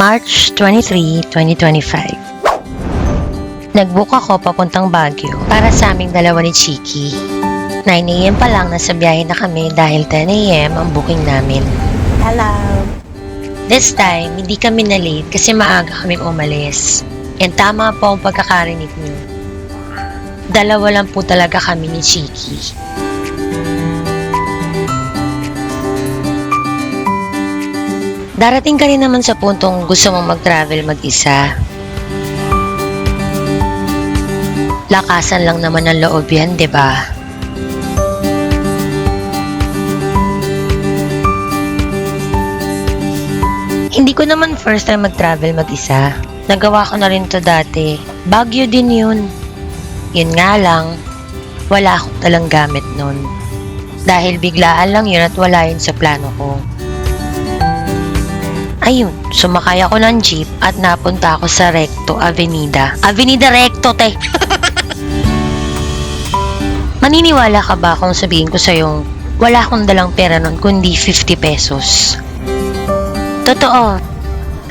March 23, 2025. Nag-book ako papuntang Baguio para sa aming dalawa ni Chiki. 9 AM pa lang nasa biyahe na kami dahil 10 AM ang booking namin. Hello. This time, hindi kami na late kasi maaga kami umalis. And tama po ang pagkakarinig niyo. Dalawa lang po talaga kami ni Chiki. Darating ka rin naman sa puntong gusto mong mag-travel mag-isa. Lakasan lang naman ng loob yan, 'di ba? Hindi ko naman first time mag-travel mag-isa. Nagawa ko na rin to dati. Baguio din yun. Yun nga lang, wala akong talang gamit nun. Dahil biglaan lang yun at wala yun sa plano ko. Ayun, sumakay ako ng jeep at napunta ako sa Recto Avenida. Avenida Recto, te! Maniniwala ka ba kung sabihin ko sa'yong wala akong dalang pera nun kundi 50 pesos? Totoo.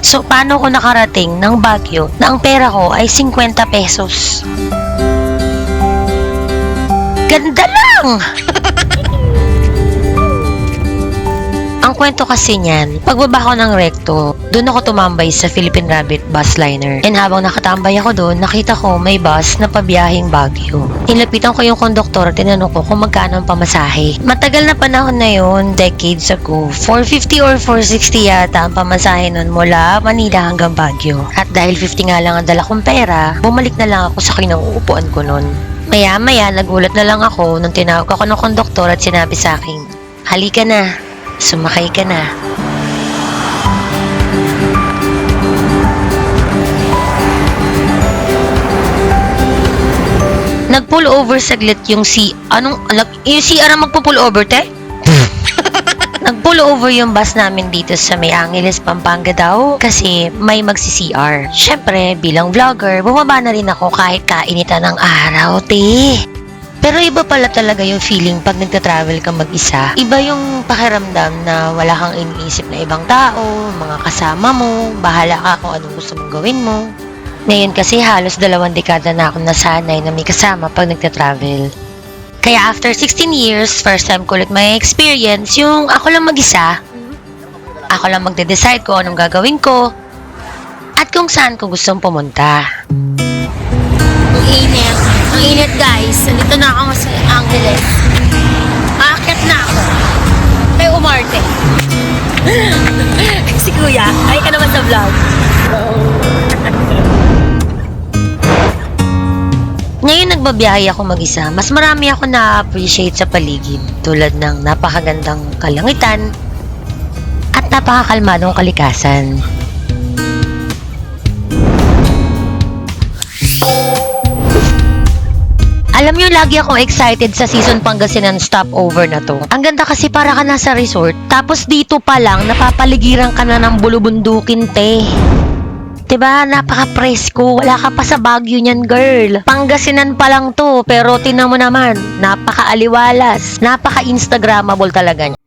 So, paano ko nakarating ng Baguio na ang pera ko ay 50 pesos? Ganda lang! Ang kwento kasi niyan, pagbaba ko ng Recto, doon ako tumambay sa Philippine Rabbit bus liner. And habang nakatambay ako doon, nakita ko may bus na pabiyahing Baguio. Nilapitan ko yung konduktor at tinanong ko kung magkano ang pamasahe. Matagal na panahon na yun, decades ago. 450 or 460 yata ang pamasahe nun mula Manila hanggang Baguio. At dahil 50 nga lang ang dala kong pera, bumalik na lang ako sa kinauupuan ko nun. Maya-maya, nagulat na lang ako nung tinawag ako ng konduktor at sinabi sa akin, "Halika na. Sumakay ka na." Nag-pull over saglit yung yung CR ang magpo-pull over, te? Nag-pull over yung bus namin dito sa May Angeles, Pampanga daw kasi may magsi-CR. Syempre, bilang vlogger, bumaba na rin ako kahit kainitan ng araw, te. Pero iba pala talaga yung feeling pag nagta-travel ka mag-isa. Iba yung pakiramdam na wala kang iniisip na ibang tao, mga kasama mo, bahala ka kung anong gusto mong gawin mo. Ngayon kasi halos 2 dekada na akong nasanay na may kasama pag nagta-travel. Kaya after 16 years, first time ko ulit may experience yung ako lang mag-isa. Ako lang magde-decide kung anong gagawin ko at kung saan ko gustong pumunta. Ang init. Ang init, guys. Nandito na ako sa Angeles. Aakyat na ako. Kay umarte. Si Kuya. Ay ka naman sa vlog. Ngayon nagbabiyahe ako mag-isa, mas marami ako na-appreciate sa paligid tulad ng napakagandang kalangitan at napakakalmadong kalikasan. Alam niyo, lagi akong excited sa season Pangasinan stopover na to. Ang ganda kasi para ka nasa resort, tapos dito pa lang napapaligiran ka na ng bulubundukin, te. Diba? Napaka-presko. Wala ka pa sa Baguio niyan, girl. Pangasinan pa lang to, pero tingnan mo naman, napaka-aliwalas, napaka-instagrammable talaga niya.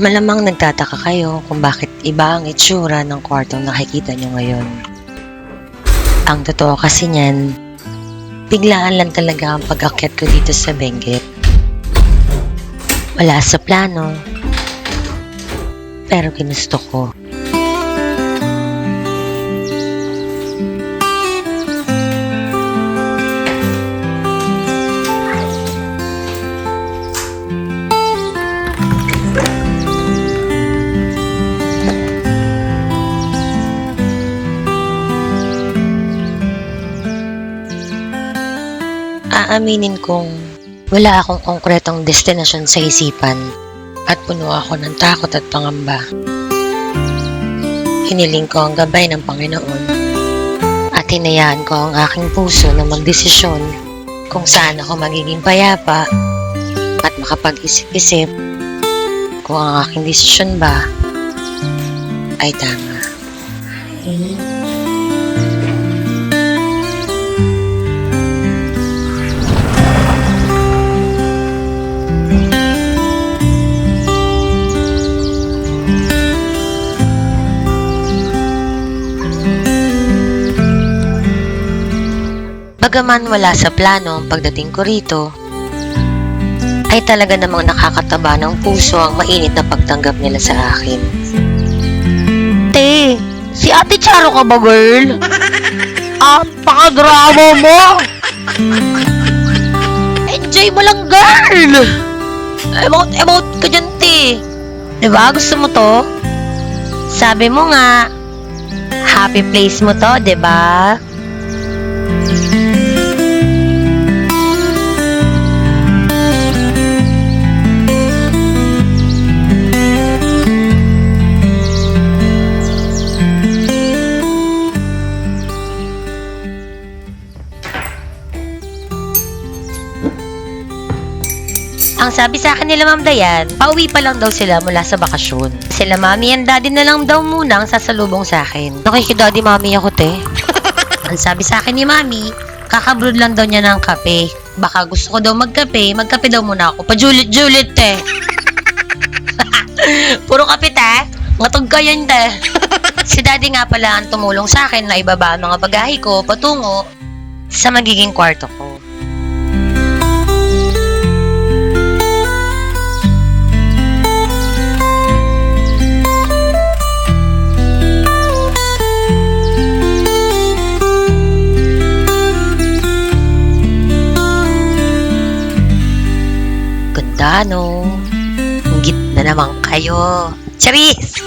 Malamang nagtataka kayo kung bakit iba ang itsura ng kwartong nakikita nyo ngayon. Ang totoo kasi niyan, biglaan lang talaga ang pag-akyat ko dito sa Benguet. Wala sa plano, pero ginusto ko. Aaminin kong wala akong konkretong destinasyon sa isipan at puno ako ng takot at pangamba. Hiniling ko ang gabay ng Panginoon at hinayaan ko ang aking puso na magdesisyon kung saan ako magiging payapa at makapag-isip-isip kung ang aking desisyon ba ay tama. Bagaman wala sa plano ang pagdating ko rito, ay talaga namang nakakataba ng puso ang mainit na pagtanggap nila sa akin. Te, si Ate Charo ka ba, girl? Pakadrama mo! Enjoy mo lang, girl! Emote ka dyan, te. Diba? Gusto mo to? Sabi mo nga, happy place mo to, diba? Ang sabi sa akin nila Ma'am Dayan, pauwi pa lang daw sila mula sa bakasyon. Sila Mami and Daddy na lang daw muna ang sasalubong sa akin. Nakikidaddy Mami ako, te. Ang sabi sa akin ni Mami, kakabrod lang daw niya ng kape. Baka gusto ko daw magkape daw muna ako. Pajulit-julit, te. Puro kape, te. Matog ka yan, te. Si Daddy nga pala ang tumulong sa akin na ibaba ang mga bagahe ko patungo sa magiging kwarto ko. Ano? Git na naman kayo. Charis!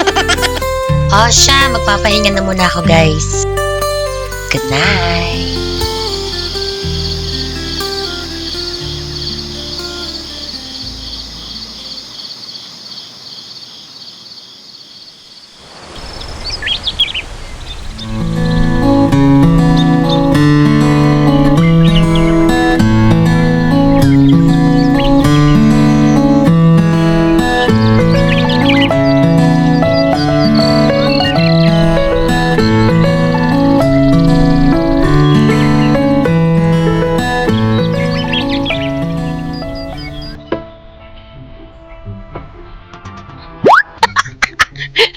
O siya, magpapahinga na muna ako, guys. Good night.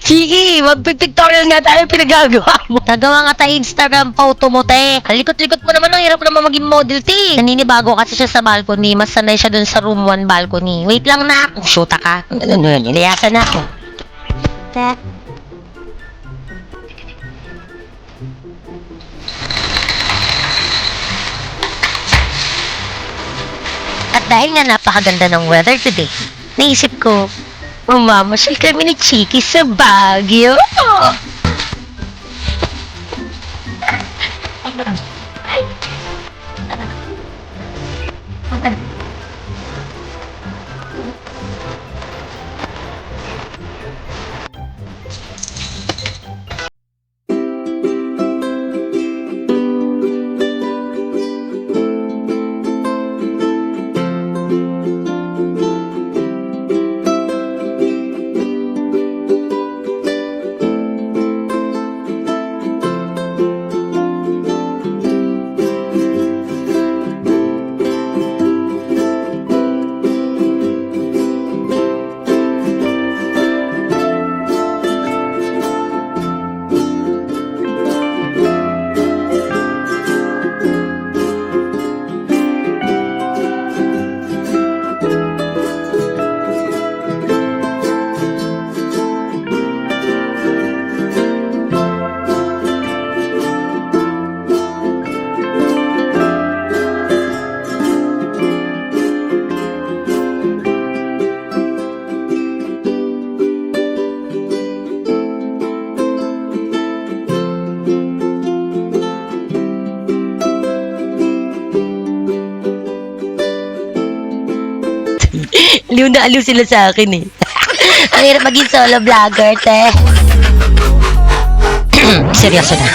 Sige, mag-pictorial nga tayo pinagagawa mo. Gagawa nga tayo Instagram photo mo, te. Likot-likot mo naman, ang hirap naman maging model, te. Naninibago kasi siya sa balcony. Mas sanay siya dun sa room 1 balcony. Wait lang na ako. Shoota ka. Ano yan? Iniyasan na ako. Te. At dahil nga napakaganda ng weather today, naisip ko, mamamasyal kami ni Chiki sa Baguio. Aliw na aliw sila sa akin eh. Ang hirap maging solo vlogger, te. Seryoso na.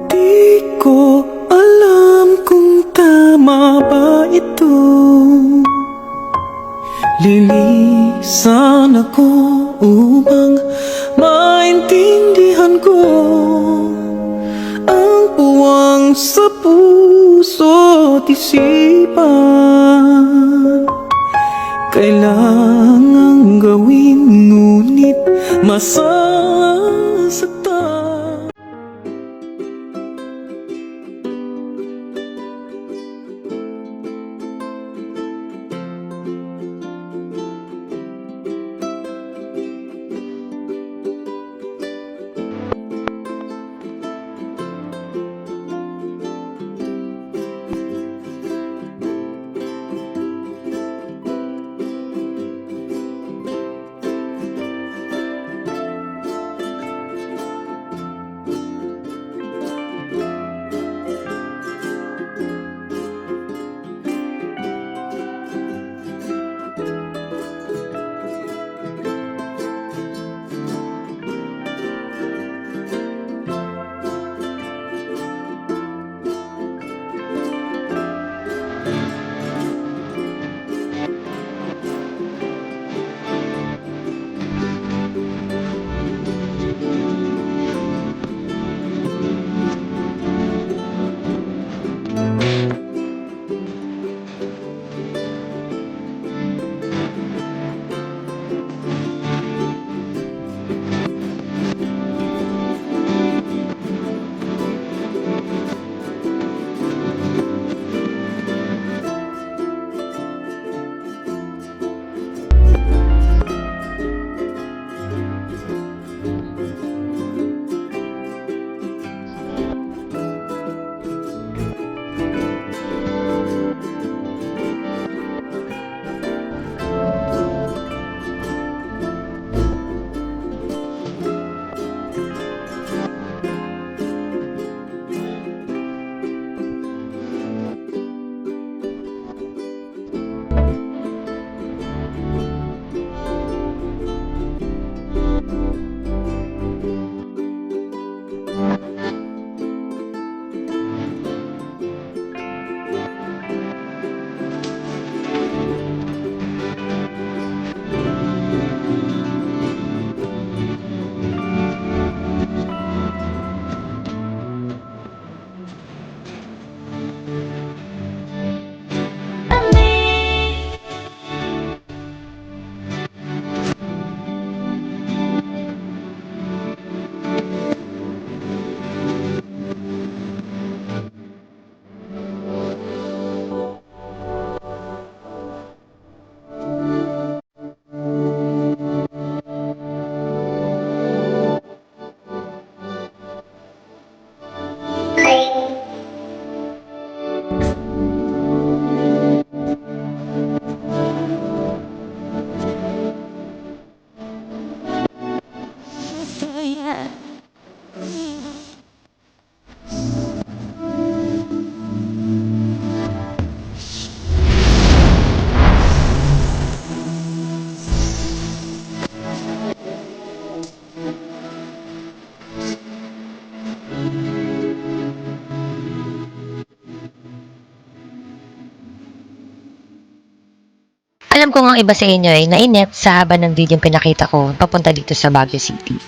Di ko alam kung tama ba ito. Lilisan ako upang maintindihan ko ang puwang sa puso't isipan. Kailangang gawin ngunit masasaktan. Alam ko nga iba sa inyo ay nainip sa haba ng video yung pinakita ko papunta dito sa Baguio City.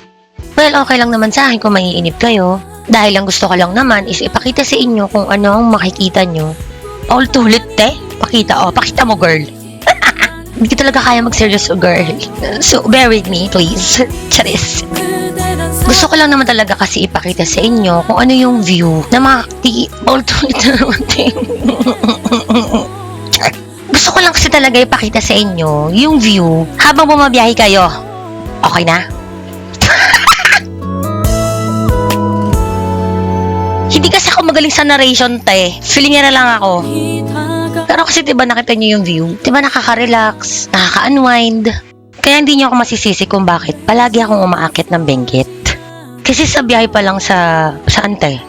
Well, okay lang naman sa akin kung maiinip kayo. Dahil ang gusto ko lang naman is ipakita sa inyo kung ano ang makikita nyo. All tulit, te. Pakita, pakita mo, girl. Hindi ko talaga kaya mag-seryoso, girl. So, bear with me, please. Charis. Gusto ko lang naman talaga kasi ipakita sa inyo kung ano yung view na all tulit na naman, te. Gusto ko lang kasi talaga ipakita sa inyo yung view habang bumabiyahe kayo. Okay na? Hindi kasi ako magaling sa narration, te. Feeling na lang ako. Pero kasi diba nakita nyo yung view? Diba nakaka-relax, nakaka-unwind. Kaya hindi nyo ako masisisi kung bakit palagi akong umaakit ng Benguet. Kasi sa biyahe pa lang saan, te?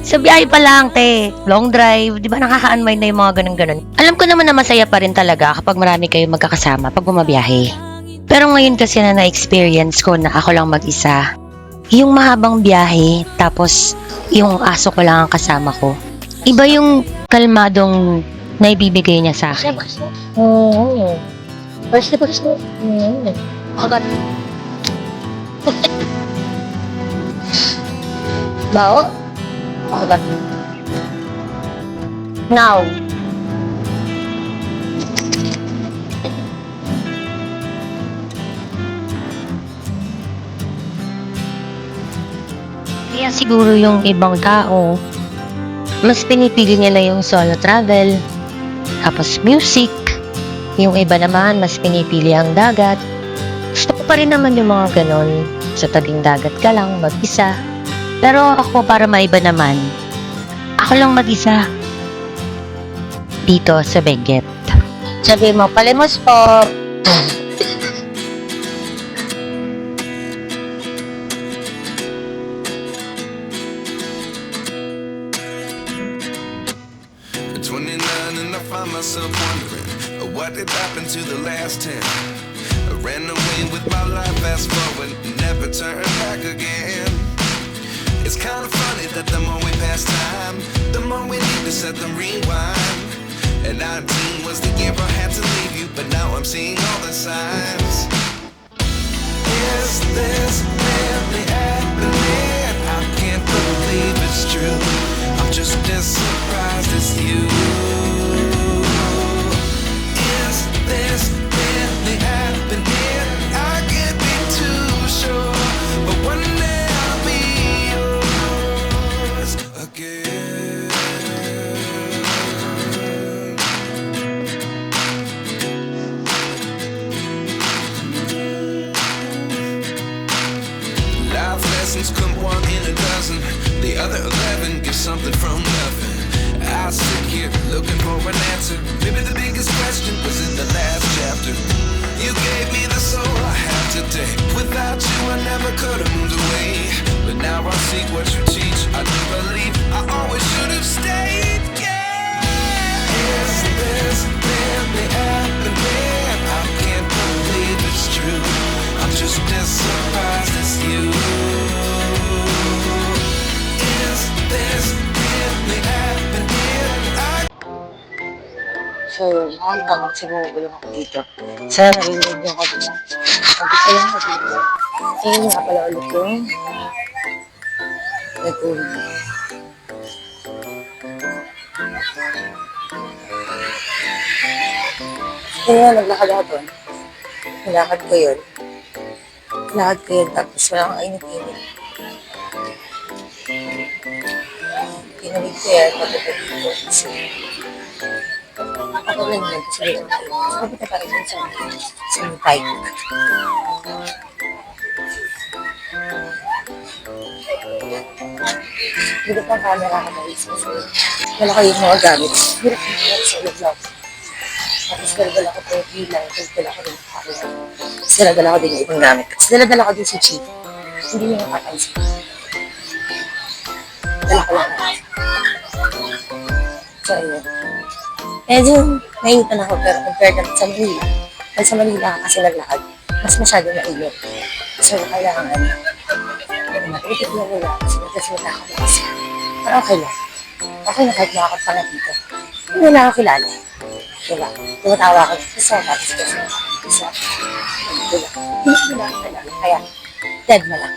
Sa biyahe pa lang, te. Long drive, di ba nakaka-unwind na yung mga ganun-ganun. Alam ko naman na masaya pa rin talaga kapag marami kayo magkakasama pag bumabiyahe. Pero ngayon kasi na na-experience ko na ako lang mag-isa. Yung mahabang biyahe, tapos yung aso ko lang ang kasama ko. Iba yung kalmadong naibibigay niya sa akin. Oo. First na first. Agad. Bao? Agad. Now. Kaya siguro yung ibang tao, mas pinipili nila yung solo travel, tapos music. Yung iba naman, mas pinipili ang dagat. Gusto ko pa rin naman yung mga ganon. Sa tabing dagat ka lang, mag-isa. Pero ako, para maiba naman, ako lang mag-isa. Dito sa Benguet. Sabi mo, palimos po. At 29 and I find myself wondering what did happen to the last 10. I ran away with my life, fast forward, never turn back again. It's kind of funny that the more we pass time, the more we need to set the rewind. And 19 was the year I had to leave you, but now I'm seeing all the signs. Is this really happening? I can't believe it's true. I'm just as surprised as you. Is this really happening? I can't be too sure, but one day I'll be yours again. Life lessons come one in a dozen. The other 11 give something from nothing. I sit here looking for an answer. Maybe the biggest question was in the last chapter. You gave me the soul I have today. Without you I never could have moved away. But now I see what you teach. I do believe I always should have stayed. Yeah. Is this really happening? I can't believe it's true. I'm just as surprised as you. Is this really happening? So, hanggang siguro ako dito. Sana narinig niyo ako dito. Mag-isa lang ako dito. Ayun nga pala ulit yung nag-uwi. Kaya naglakad ako doon. Nilakad ko yun. Nilakad ko yun. Tapos walang init-init. Pinamig ko yan. Pagdating dito. Kasi ako lang yun. Kasi yun. Sabi ka tayo dun sa bike. Hirap ang camera ka guys. Kasi malaki yung mga gamit. Hirap ang camera sa loob lang. Tapos daladala ko po yung bilang. Daladala ko rin yung camera. Tapos daladala ko din yung ibang gamit. Tapos daladala ko din si Chief. Hindi niya makapansin. Dala ko lang. So, ayun. Medyo nainitan ako pero compared naman sa Manila. Dahil sa Manila kasi naglakad, mas masyado mainit. So, kailangan matitik na nila kasi nagkasimula ako ng isa. Pero okay lang. Okay na kahit makakot pa na dito. Hindi na ako kilala. Diba? Tumatawa ako isa, tapos isa. Diba? Hindi na ako kilala. Kaya, dead na lang.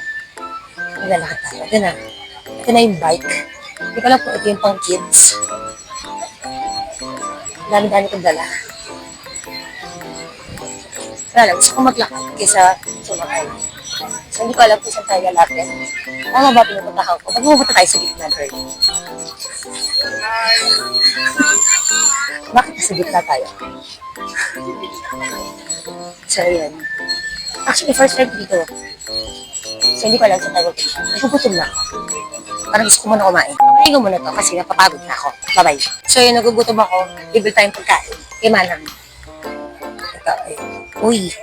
Naglalakad tayo. Ito na. Ito na yung bike. Hindi ko lang po ito yung pang kids. Dami-dami kong dala. Wala lang, gusto kong maglakad kaysa sumakay. So, hindi ko alam kung saan tayo lalapit. Tama ba pinupuntahan ko? Pag pumunta tayo sa gitna, girl. Bakit nasa gitna tayo? So, yan. Actually, first time dito. So, hindi ko alam saan tayo pupunta. Nagugutom na ako. Parang gusto ko muna kumain. Kumain ko muna to kasi napapagod na ako. Bye-bye. So, yun, nagugutom ako. Bibili tayong pagkain. Kay Manang. Ito, ayun. Uy.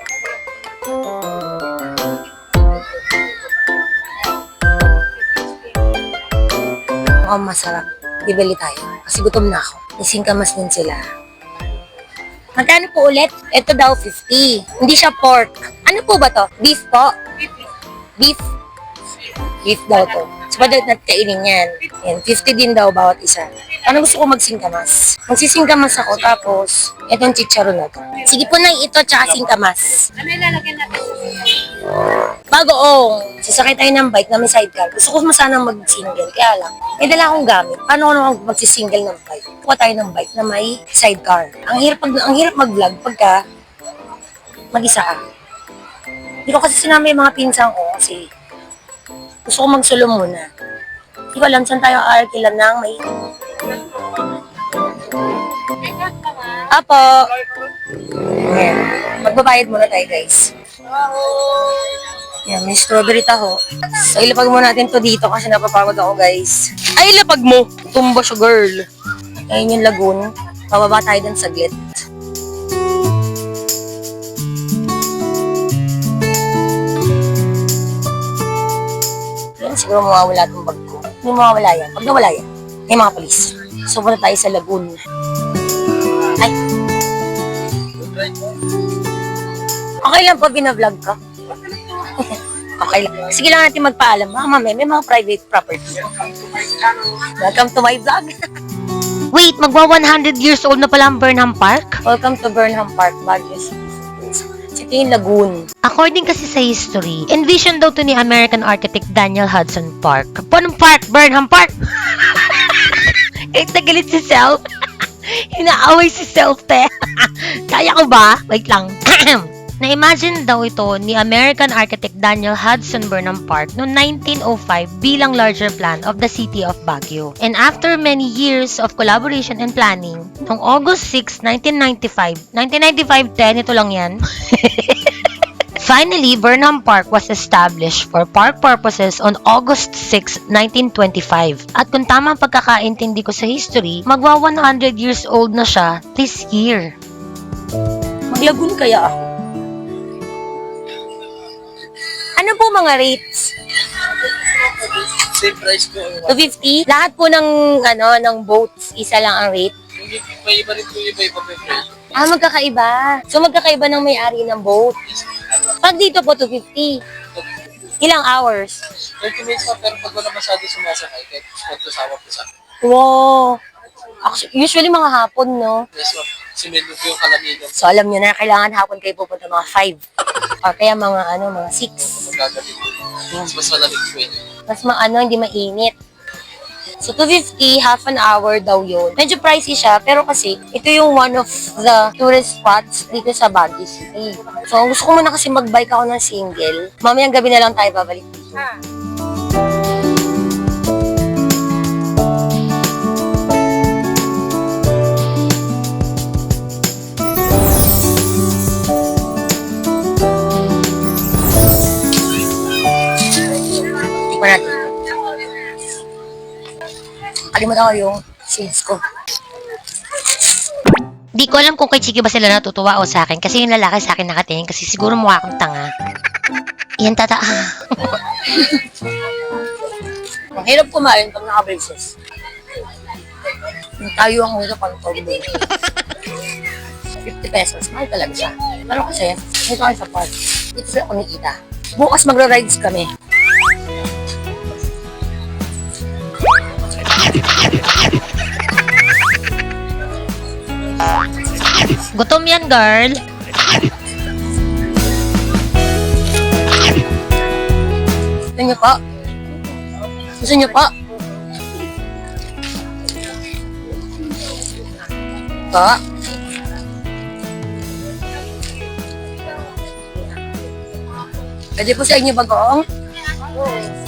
mukhang masarap. Bibili tayo. Kasi gutom na ako. May singkamas din sila. Magkano po ulit? Ito daw 50. Hindi siya pork. Ano po ba to? Beef po? Beef? Beef daw to. So, pwede natin kainin yan. Yan, 50 din daw bawat isa. Ano gusto ko magsingkamas? Magsisingkamas ako, tapos, etong chicharon na to. Sige po na, ito, tsaka singkamas. Ano ilalagyan natin sa Bagoong, sasakay tayo ng bike na may sidecar. Gusto ko sanang mag-single, kaya lang. May dala akong gamit. Paano ko naman magsisingle ng bike? Kuha tayo ng bike na may sidecar. Ang hirap mag-vlog pagka mag-isa ka. Hindi ko kasi sinama yung mga pinsan ko kasi gusto ko mag-solo muna. Hindi ko alam saan tayo aakilan ng may... Apo! Ayan. Magbabayad muna tayo, guys. Yan, may strawberry taho. So, ilapag mo natin to dito kasi napapagod ako, guys. Ay, ilapag mo! Tumba siya, girl. Ayun yung lagoon. Pababa tayo dun saglit. Yan, siguro mawawala itong bag ko. Hindi mawawala yan. Pag nawala yan, may mga polis. So, punta tayo sa lagoon. Ay! Okay lang po, binablog ko. Okay lang. Sige lang natin magpaalam. Baka mamaya, may mga private property. Welcome to my vlog. Wait, magwa 100 years old na pala ang Burnham Park? Welcome to Burnham Park, Baguio City. Ito yung lagoon. According kasi sa history, envision daw to ni American architect Daniel Hudson Park. Anong park? Burnham Park? Nagalit si Self. Inaaway si Self, te. Kaya ko ba? Wait lang. Na-imagine daw ito ni American architect Daniel Hudson Burnham Park noong 1905 bilang larger plan of the city of Baguio. And after many years of collaboration and planning, noong August 6, 1995, 10, ito lang yan. Finally, Burnham Park was established for park purposes on August 6, 1925. At kung tama ang pagkakaintindi ko sa history, magwa 100 years old na siya this year. Maglagoon kaya ako. Ano po mga rates? Same price po. 250? Lahat po ng boats, isa lang ang rate. May iba rin po iba-iba po yung price. Ah, magkakaiba. So, magkakaiba ng may-ari ng boat. Pag dito po, 250. Ilang hours? 30 minutes po, pero pag wala masyado sumasakay, kahit magkasama po sa akin. Wow. Actually, usually mga hapon, no? Yes, ma'am. Simildo po yung kalamigan. So, alam nyo na, kailangan hapon kayo pupunta mga 5. Or kaya mga 6. Magagaling po. Mas malamig po yun. Mas hindi mainit. So, 250, half an hour daw yun. Medyo pricey siya, pero kasi, ito yung one of the tourist spots dito sa Baguio City. So, gusto ko muna kasi mag-bike ako ng single. Mamayang gabi na lang tayo babalik dito. Tikman natin. Kalimutan ko yung seeds ko. Di ko alam kung kay Chiki ba sila natutuwa o sa akin kasi yung lalaki sa akin nakatingin kasi siguro mukha akong tanga. Yan tata. Ang hirap kumain pag naka-braces. Yung tayo ang nito pang todo. 50 pesos. Mahal talaga siya. Pero kasi, dito kami sa park. Dito sila kumikita. Bukas magra-rides kami. Gutom yan, girl. Gusto niyo po? Gusto niyo po? Po? Pwede po sa inyo bagoong?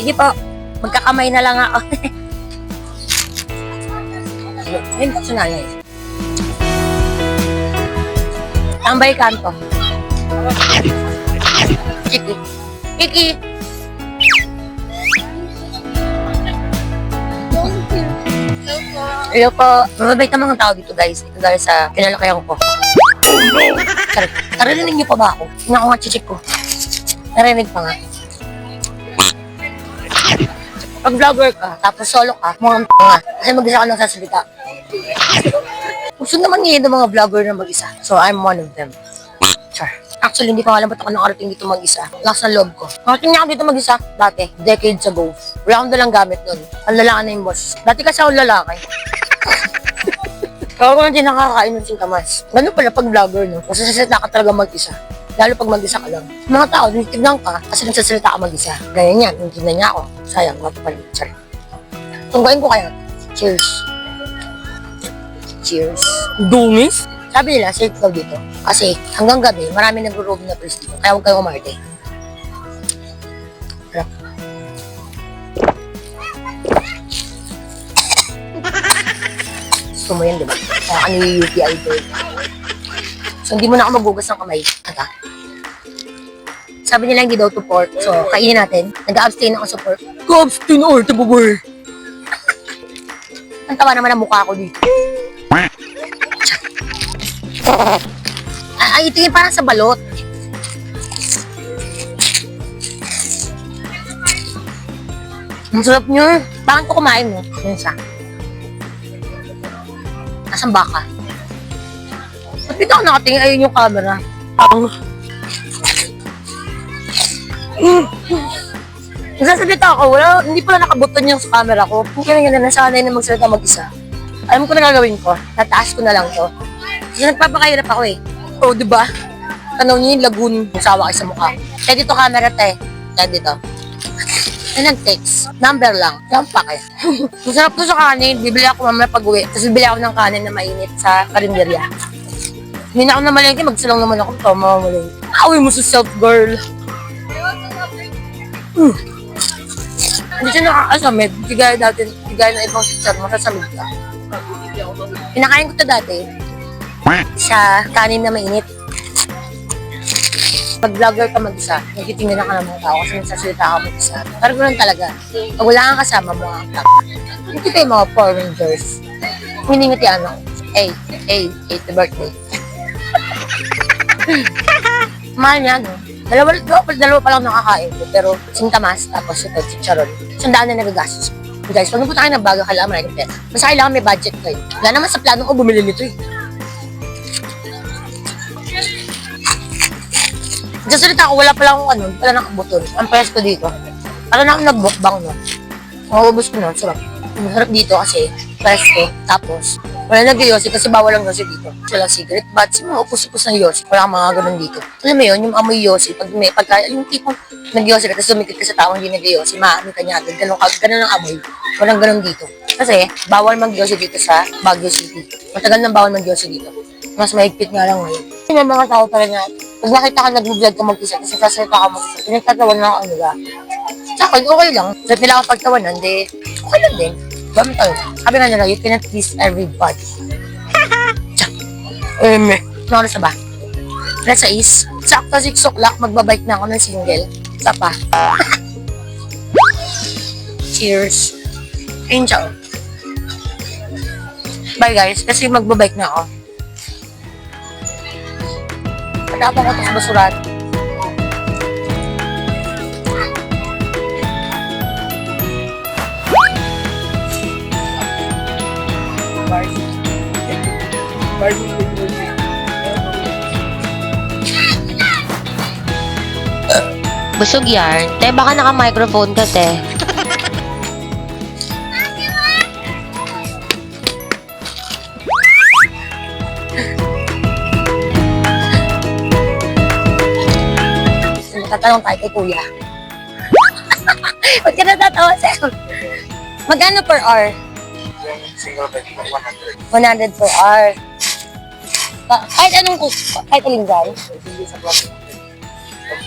Sige po. Magkakamay na lang ako. Ayun po na yan. Tambay kanto. Kiki. Kiki. Hello po. Mababait ang mga tao dito, guys. Ito dahil sa kinalakayan ko. Narinig niyo pa ba ako? Tingnan ko nga, chichik ko. Narinig pa nga. Pag vlogger ka, tapos solo ka, mukhang nga. Kasi mag-isa ka nang sasalita. Gusto naman ngayon ng mga vlogger na mag-isa. So, I'm one of them. Char. Actually, hindi ko alam ba't ako nakarating dito mag-isa. Lakas ng loob ko. Nakarating niya ako dito mag-isa dati, decades ago. Wala akong dalang gamit nun. Ang lalaki na yung boss. Dati kasi ako lalaki. Kaya ko hindi nakakain ng singkamas. Ganun pala pag vlogger, no? Kasi sasalita ka talaga mag-isa. Lalo pag mag-isa ka lang. Mga tao, tignan ka kasi nagsasalita ka mag-isa. Ganyan yan, tignan niya ako. Sayang, mapapalit. Char. Tunggain ko kaya. Cheers. Cheers. Dungis? Sabi nila, safe daw dito. Kasi hanggang gabi, marami nag-roam na police dito. Kaya huwag kayong umarte. Harap. Gusto mo yan, di ba? Kaya ano yung UTI bird. So, hindi mo na ako magugas ng kamay. Kata. Sabi nila hindi daw to pork. So, kainin natin. Nag-abstain ako sa pork. Go-abstain or to bubur. Ang tawa naman ang mukha ko dito. Ay, ito yung parang sa balot. Ang sarap nyo. Bakit ko kumain mo? Yun siya. Nasaan baka? Ba't dito ako nakatingin? Ayun yung camera. Nagsasalita ako. Hindi pala nakabuton yung sa camera ko. Kung kaya nga nasanay na magsalita mag-isa. Alam ko na gagawin ko. Tataas ko na lang to. Kasi nagpapakahirap ako eh. O, diba? Tanaw niyo yung lagoon. Sawa kayo sa mukha. Kaya dito camera, te. Kaya dito. Ay, nag-text. Number lang. Yan pa kayo. Masarap to sa kanin. Bibili ako mamaya pag-uwi. Tapos bibili ako ng kanin na mainit sa karinderya. Hindi na ako namalengke. Magsalang naman ako. Tama, mamalengke. Away mo sa self, girl. Hindi siya nakakasamid. Tigaya dati. Tigaya na ibang picture. Masasamid ka. Pinakain ko to dati. Sa kanin na mainit. Pag vlogger ka mag-isa, nagtitingnan ka ng mga tao kasi nagsasalita ka mag-isa. Parang ganoon talaga. Pag wala kang kasama mo, ang tao. Hindi kayo mga Power Rangers. Hiningiti ano, hey, the birthday. Mahal niya, no? Dalawa pa lang nakakain ko, pero sintamas, tapos ito, chicharon. Sandaan na nagagastos ko. Guys, pag napunta kayo ng bago, kailangan maraming pera. Basta kailangan may budget kayo. Wala naman sa plano ko bumili nito eh. Nagsasalita ko, wala pala akong ano, wala nakabuton. Ang payas ko dito. Para na akong nag-bookbang, no? Maubos ko na, sarap. Masarap dito kasi, payas ko. Tapos, wala nag-yosi kasi bawal ang yosi dito. Wala cigarette butts, yung mga upos-upos ng yosi. Wala kang mga ganun dito. Alam mo yun, yung amoy yosi, pagka yung tipong nag-yosi ka, tapos dumikit ka sa taong hindi nag-yosi, maamoy ka niya agad. Ganun ang amoy. Walang ganun dito. Kasi, bawal mag-yosi dito sa Baguio City. Matagal nang bawal mag-yosi dito. Mas mahigpit nga lang ngayon. May mga tao talaga, pag nakita ka nag-vlog ka mag-isa, kasi sasalita ka mag-isa, pinagtatawan na ako nila. Sa akin, okay lang. Sabi nila ako pagtawanan, di, okay lang din. Bami tayo. Sabi nga nila, you cannot please everybody. Ano oras na ba? Alas 6. Sakto 6 o'clock, magbabike na ako ng single. Isa pa. Cheers. Ayun siya. Bye guys, kasi magbabike na ako. Pagkapa ko ito sa basuran. Busog yan. Te, baka naka-microphone ka, te. Tatanong tayo kay kuya. Ba't ka natatawa sa'yo? Magkano per hour? Single bed, 100. 100 per hour. Kahit alin dyan? Hindi sa plastic.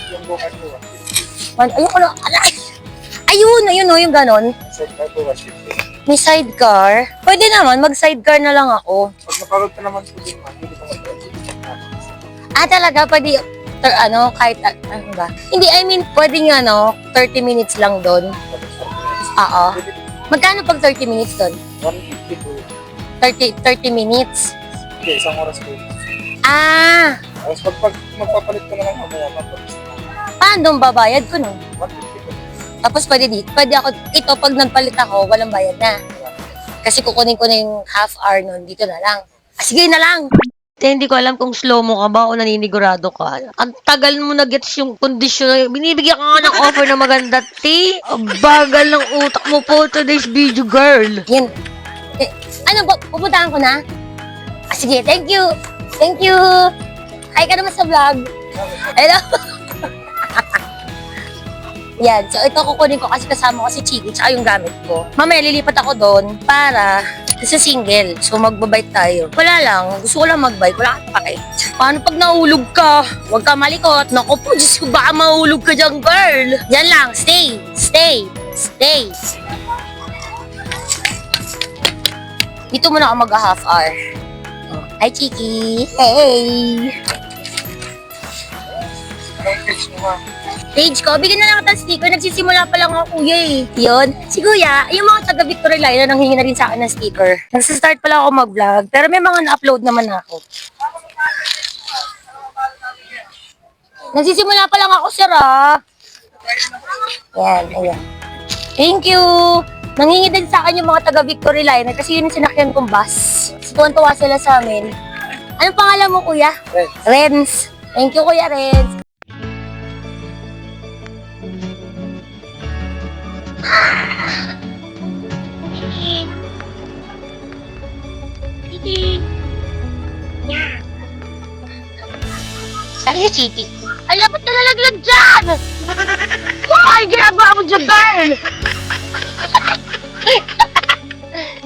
Yung bukan ko, Ayun, ayun o, yung ganon. sa car ko, 150. May sidecar. Pwede naman, mag-sidecar na lang ako. Pag napagod ka naman po din, man, hindi ka mag-check. Talaga, pwede, kahit, ano ba? Hindi, I mean, pwede nga, 30 minutes lang doon. Oo. Magkano pag 30 minutes doon? 150 po. 30 minutes? Hindi, isang oras po. Tapos pag magpapalit ka na lang mamaya, magpapalit ka na. Paano babayad ko, no? 150 po. Tapos pwede ako, ito pag nagpalit ako, walang bayad na. Kasi kukunin ko na yung half hour nun, dito na lang. Ah, sige na lang. Hindi ko alam kung slow mo ka ba o naninigurado ka. Ang tagal mo na gets yung kondisyon. Binibigyan ka nga ng offer na maganda, ti. Ang bagal ng utak mo po today's video, girl. Yan. Eh, ano ba, pupuntahan ko na? Ah, sige, thank you. Thank you. Hi ka naman sa vlog. Hello. Yan, so ito kukunin ko kasi kasama ko si Chiki tsaka yung gamit ko. Mamaya lilipat ako doon para sa single. So magbabike tayo. Wala lang, gusto ko lang magbike, wala kang pake. Paano pag nahulog ka? Huwag ka malikot. Naku po, Diyos ko, baka mahulog ka dyan, girl. Yan lang, stay, stay, stay. Dito muna ako mag-half hour. Hi, Chiki. Hey. Anong pitch mo, ma'am? Page ko, bigyan na lang kita ng sticker. Nagsisimula pa lang ako, kuya eh. Yun. Si kuya, yung mga taga Victory Line na nanghingi na rin sa akin ng sticker. Nagsistart pa lang ako mag-vlog, pero may mga na-upload naman ako. Nagsisimula pa lang ako, sir ah. Yan, ayan. Thank you. Nanghingi din sa akin yung mga taga Victory Line kasi yun yung sinakyan kong bus. So, tuwan-tuwa sila sa amin. Anong pangalan mo, kuya? Renz. Renz. Thank you, kuya Renz. Ay, Chiki. Alam mo, nalaglag dyan! Ay, ginagawa mo dyan, girl!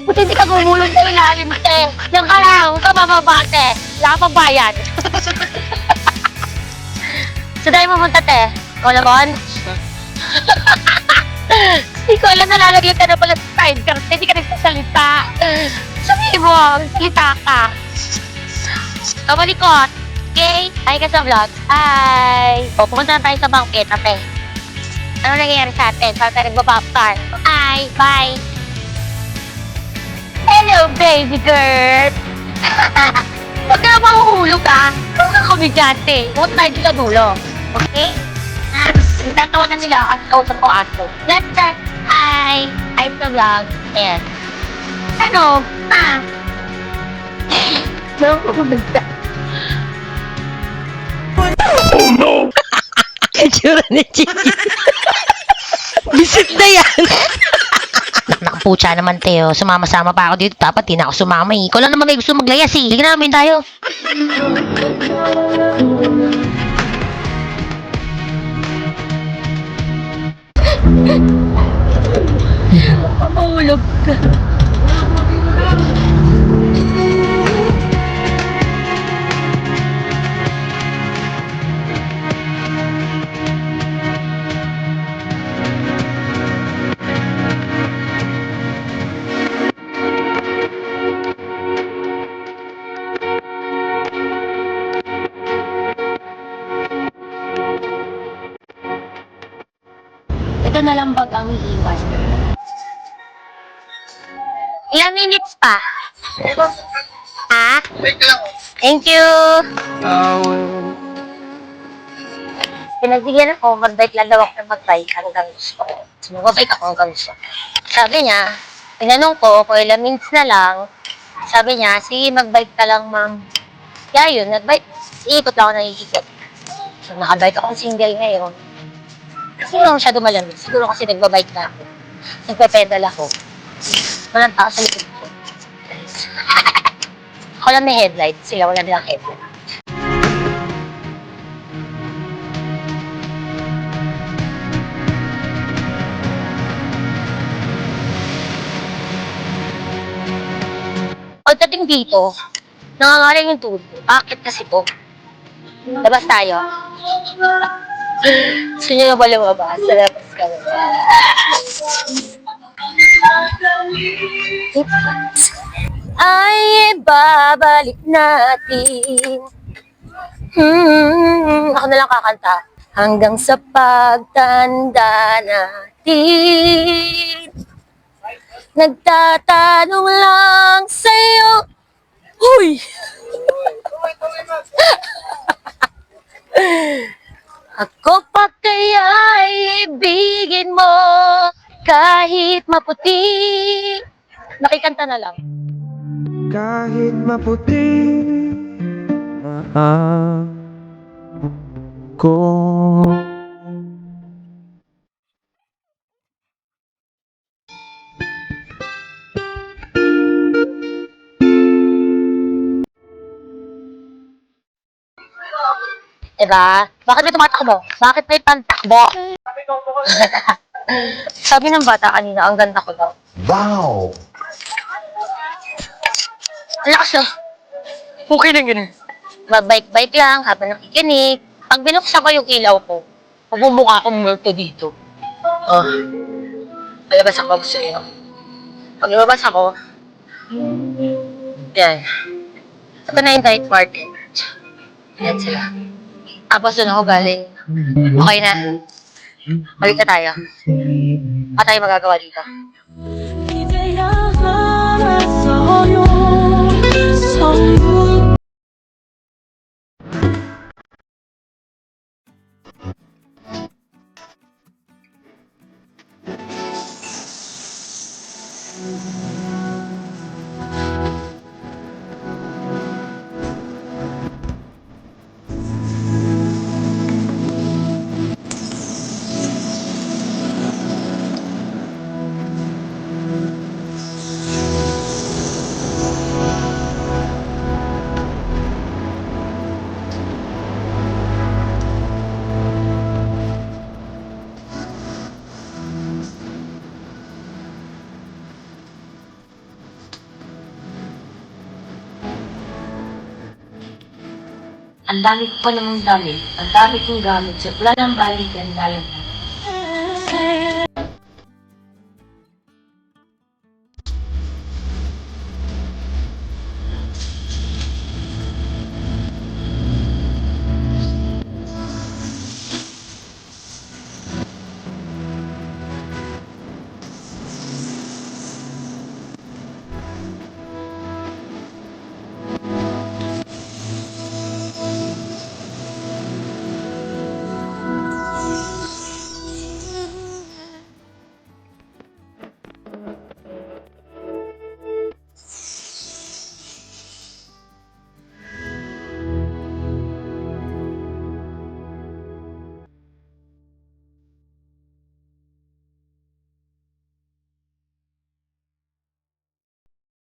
Buti hindi ka gumulong sa ilalim, te. Diyan ka lang, huwag ka mababa, te. Wala ka pang bayan. So, dahil pumunta, te. Kolabon? Hindi ko alam, nalalagyan ka na pala sa sidecar, te. Hindi ka nagsasalita. Sabihin mo, kita ka. Kamalikot. Okay? Hi ka sa vlog. Hi! O, pumunta na tayo sa banquet, ate. Ano nangyayari sa atin? Saan tayo nagbabaptar? Hi! Bye! Hello, baby girl! Huwag ka na mahuhulog, ah! Huwag kang komedyante. Huwag tayo dito sa dulo. Okay? Tatawa na nila at kausap ko aso. Let's start! Hi! Hi sa vlog. Ayan. Ano? Ah! No, Itsura ni Chiki. Bisit na yan. Nakapucha naman, Teo. Sumama-sama pa ako dito. Dapat di na ako sumama eh. Ikaw lang naman may gusto maglayas eh. Sige namin tayo. Mahulog ka. Ito na lang bag ang iiwan. Ilang minutes pa? Ha? Wait lang. Thank you! Pinagbigyan ako, mag-bike lang daw ako ng mag-bike hanggang gusto ko. So, mag-bike ako hanggang gusto ko. Sabi niya, tinanong ko kung ilang minutes na lang. Sabi niya, sige, mag-bike ka lang, ma'am. Kaya yun, nag-bike. Iikot lang ako na iikot. So, nakabike ako single ngayon. Kasi lang siya dumalan. Siguro kasi nagbabike na ako. Nagpe-pedal ako. Walang tao sa likod ko. Ako lang may headlight. Sila wala nilang headlight. Pagdating dito, nangangaring yung tubo. Bakit kasi po? Labas tayo. Gusto niyo na ba lumabas? Sa labas ka na. Ay, babalik natin. Ako na lang kakanta. Hanggang sa pagtanda natin. Nagtatanong lang sa'yo. Uy! Ako pa kaya ibigin mo kahit maputi. Nakikanta na lang. Kahit maputi ko. Diba? Bakit may tumatakbo? Bakit may pantakbo? Sabi ng bata kanina, ang ganda ko daw. Wow! Ang lakas na. Okay lang yun. Mabike-bike lang habang nakikinig. Pag binuksan ko yung ilaw ko, mabubukha akong multo dito. Oh. Palabas ako gusto nyo. Pag lumabas ako, yan. Ito na yung night party. Yan sila. Tapos doon ako galing. Okay na. Balik na tayo. Ano tayo magagawa dito? Ang dami ko pa namang damit. Ang dami kong gamit. So, wala nang balikan. Dahil